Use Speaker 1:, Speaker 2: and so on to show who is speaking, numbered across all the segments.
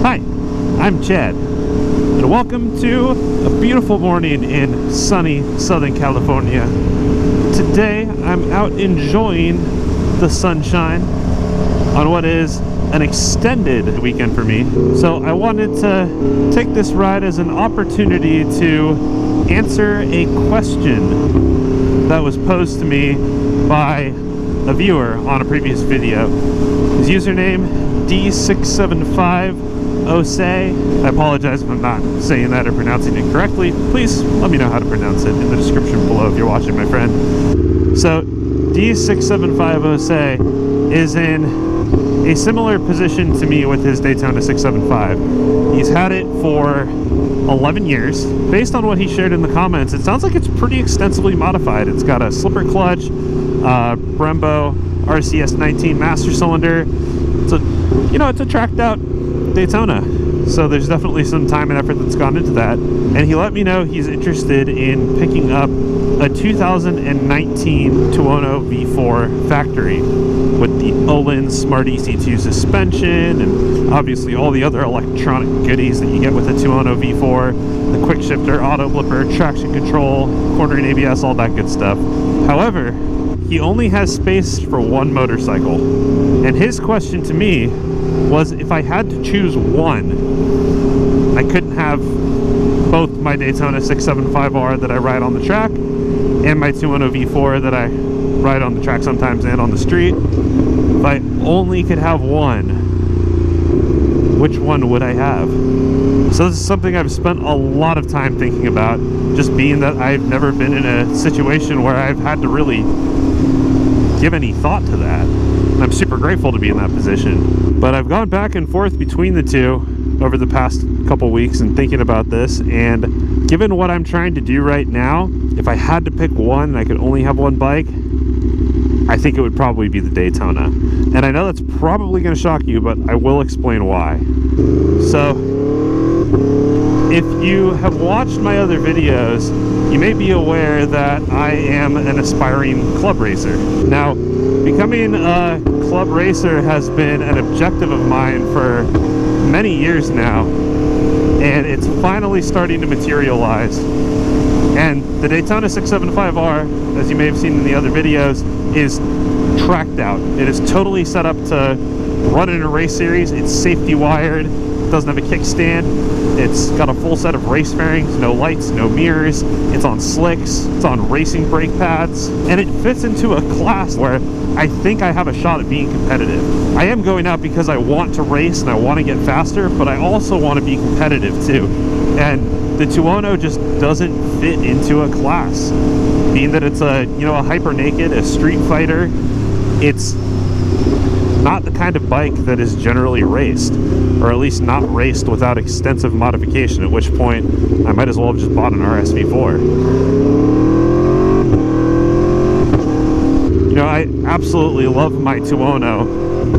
Speaker 1: Hi, I'm Chad, and welcome to a beautiful morning in sunny Southern California. Today, I'm out enjoying the sunshine on what is an extended weekend for me. So I wanted to take this ride as an opportunity to answer a question that was posed to me by a viewer on a previous video. His username, D675OSE. I apologize if I'm not saying that or pronouncing it correctly. Please let me know how to pronounce it in the description below if you're watching, my friend. So D675OSE is in a similar position to me with his Daytona 675. He's had it for 11 years. Based on what he shared in the comments, it sounds like it's pretty extensively modified. It's got a slipper clutch, Brembo RCS 19 master cylinder. It's a, it's a tracked out Daytona. So there's definitely some time and effort that's gone into that. And he let me know he's interested in picking up a 2019 Tuono V4 factory with the Olin Smart EC2 suspension and obviously all the other electronic goodies that you get with a Tuono V4, the quick shifter, auto blipper, traction control, cornering ABS, all that good stuff. However, he only has space for one motorcycle. And his question to me was, if I had to choose one, I couldn't have both my Daytona 675R that I ride on the track and my Tuono V4 that I ride on the track sometimes and on the street. If I only could have one, which one would I have? So this is something I've spent a lot of time thinking about, just being that I've never been in a situation where I've had to really give any thought to that. And I'm super grateful to be in that position. But I've gone back and forth between the two over the past couple weeks and thinking about this, and given what I'm trying to do right now, if I had to pick one and I could only have one bike, I think it would probably be the Daytona. And I know that's probably going to shock you, but I will explain why. So if you have watched my other videos, you may be aware that I am an aspiring club racer. Now, becoming a club racer has been an objective of mine for many years now, and it's finally starting to materialize. And the Daytona 675R, as you may have seen in the other videos, is tracked out. It is totally set up to run in a race series. It's safety wired, doesn't have a kickstand, it's got a full set of race fairings, no lights, no mirrors, it's on slicks, it's on racing brake pads, and it fits into a class where I think I have a shot at being competitive. I am going out because I want to race and I want to get faster, but I also want to be competitive too. And the Tuono just doesn't fit into a class. Being that it's a, a hyper naked, a street fighter, it's not the kind of bike that is generally raced, or at least not raced without extensive modification, at which point I might as well have just bought an RSV4. I absolutely love my Tuono,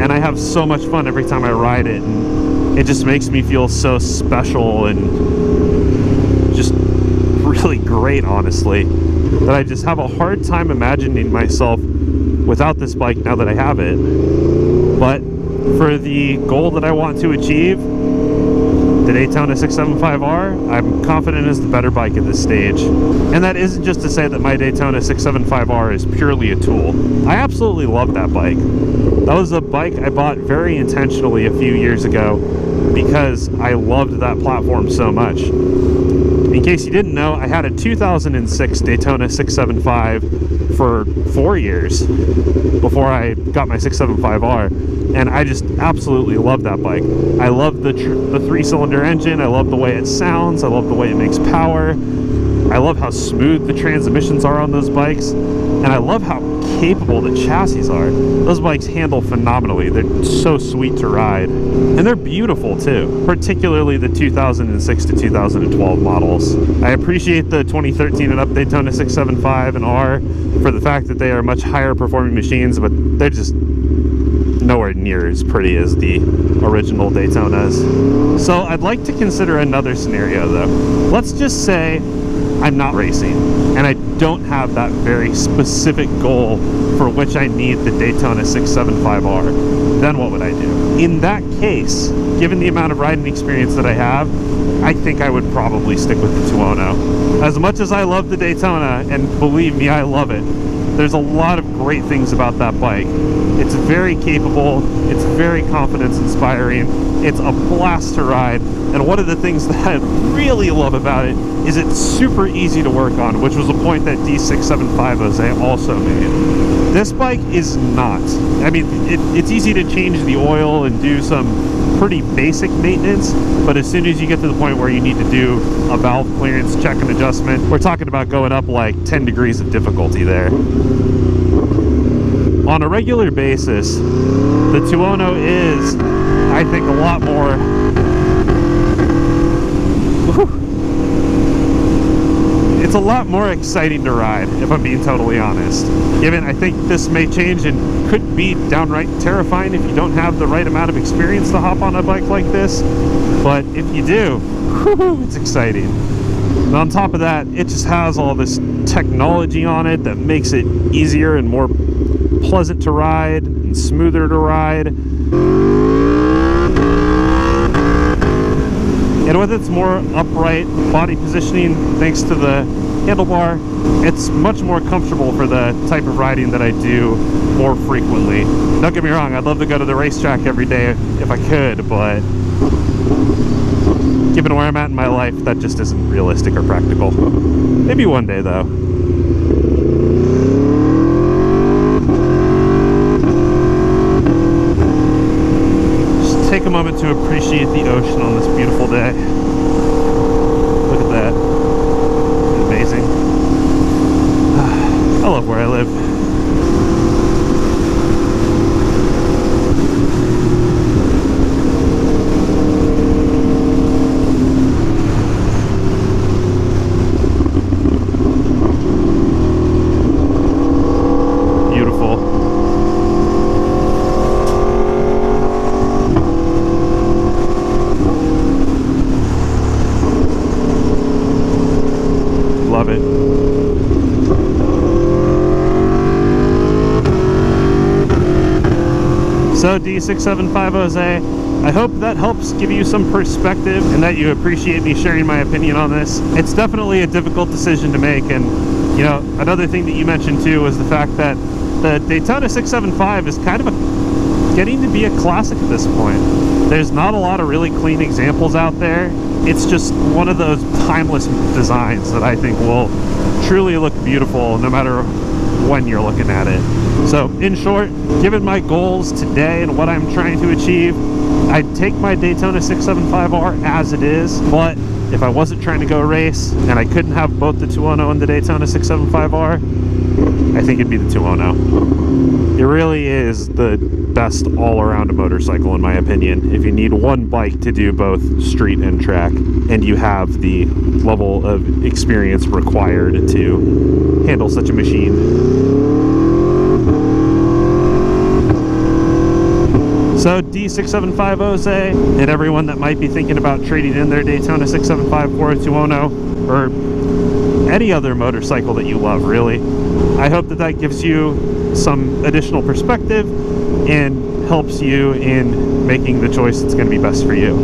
Speaker 1: and I have so much fun every time I ride it, and it just makes me feel so special and just really great, honestly, that I just have a hard time imagining myself without this bike now that I have it. But for the goal that I want to achieve, the Daytona 675R, I'm confident is the better bike at this stage. And that isn't just to say that my Daytona 675R is purely a tool. I absolutely love that bike. That was a bike I bought very intentionally a few years ago because I loved that platform so much. In case you didn't know, I had a 2006 Daytona 675 for 4 years before I got my 675R, and I just absolutely love that bike. I love the 3-cylinder engine, I love the way it sounds, I love the way it makes power, I love how smooth the transmissions are on those bikes, and I love how capable the chassis are. Those bikes handle phenomenally. They're so sweet to ride, and they're beautiful too, particularly the 2006 to 2012 models. I appreciate the 2013 and up Daytona 675 and R for the fact that they are much higher performing machines, but they're just nowhere near as pretty as the original Daytonas. So I'd like to consider another scenario though. Let's just say I'm not racing and I don't have that very specific goal for which I need the Daytona 675R, then what would I do? In that case, given the amount of riding experience that I have, I think I would probably stick with the Tuono. As much as I love the Daytona, and believe me, I love it, there's a lot of great things about that bike. It's very capable, it's very confidence-inspiring, it's a blast to ride, and one of the things that I really love about it is it's super easy to work on, which was a point that D675 Jose also made. This bike is not. I mean, it's easy to change the oil and do some pretty basic maintenance, but as soon as you get to the point where you need to do a valve clearance check and adjustment, we're talking about going up like 10 degrees of difficulty there. On a regular basis, the Tuono is, I think, a lot more... It's a lot more exciting to ride, if I'm being totally honest. Given, I think this may change and could be downright terrifying if you don't have the right amount of experience to hop on a bike like this. But if you do, it's exciting. And on top of that, it just has all this technology on it that makes it easier and more pleasant to ride and smoother to ride. And with its more upright body positioning, thanks to the handlebar, it's much more comfortable for the type of riding that I do more frequently. Don't get me wrong, I'd love to go to the racetrack every day if I could, but given where I'm at in my life, that just isn't realistic or practical. Maybe one day, though. Just take a moment to appreciate the ocean on this beautiful day. Look at that. Amazing. I love where I live. Love it. So D675 Jose, I hope that helps give you some perspective and that you appreciate me sharing my opinion on this. It's definitely a difficult decision to make, and you know, another thing that you mentioned too was the fact that the Daytona 675 is kind of getting to be a classic at this point. There's not a lot of really clean examples out there. It's just one of those timeless designs that I think will truly look beautiful no matter when you're looking at it. So in short, given my goals today and what I'm trying to achieve, I'd take my Daytona 675R as it is, but if I wasn't trying to go race and I couldn't have both the Tuono and the Daytona 675R, I think it'd be the Tuono. It really is the best all-around motorcycle in my opinion. If you need one bike to do both street and track, and you have the level of experience required to handle such a machine. So D675 Jose, and everyone that might be thinking about trading in their Daytona 675 for a Tuono, or any other motorcycle that you love, really, I hope that that gives you some additional perspective and helps you in making the choice that's going to be best for you.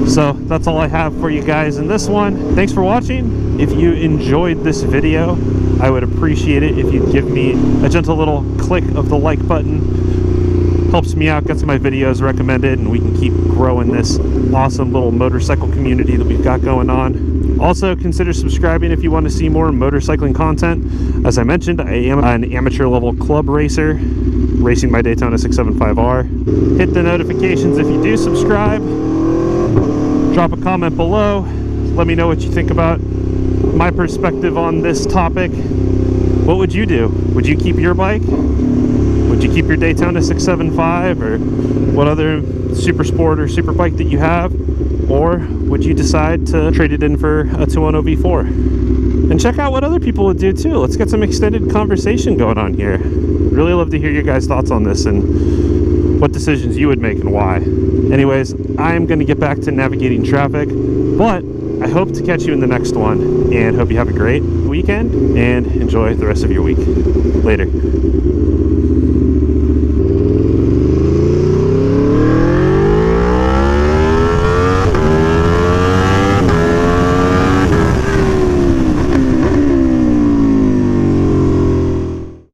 Speaker 1: So that's all I have for you guys in this one. Thanks for watching. If you enjoyed this video, I would appreciate it if you'd give me a gentle little click of the like button. Helps me out, gets my videos recommended, and we can keep growing this awesome little motorcycle community that we've got going on. Also, consider subscribing if you want to see more motorcycling content. As I mentioned, I am an amateur level club racer, racing my Daytona 675R. Hit the notifications if you do subscribe. Drop a comment below. Let me know what you think about my perspective on this topic. What would you do? Would you keep your bike? Would you keep your Daytona 675 or what other super sport or super bike that you have? Or would you decide to trade it in for a Tuono V4? And check out what other people would do too. Let's get some extended conversation going on here. Really love to hear your guys' thoughts on this, and what decisions you would make and why. Anyways, I'm going to get back to navigating traffic, but I hope to catch you in the next one, and hope you have a great weekend and enjoy the rest of your week. Later.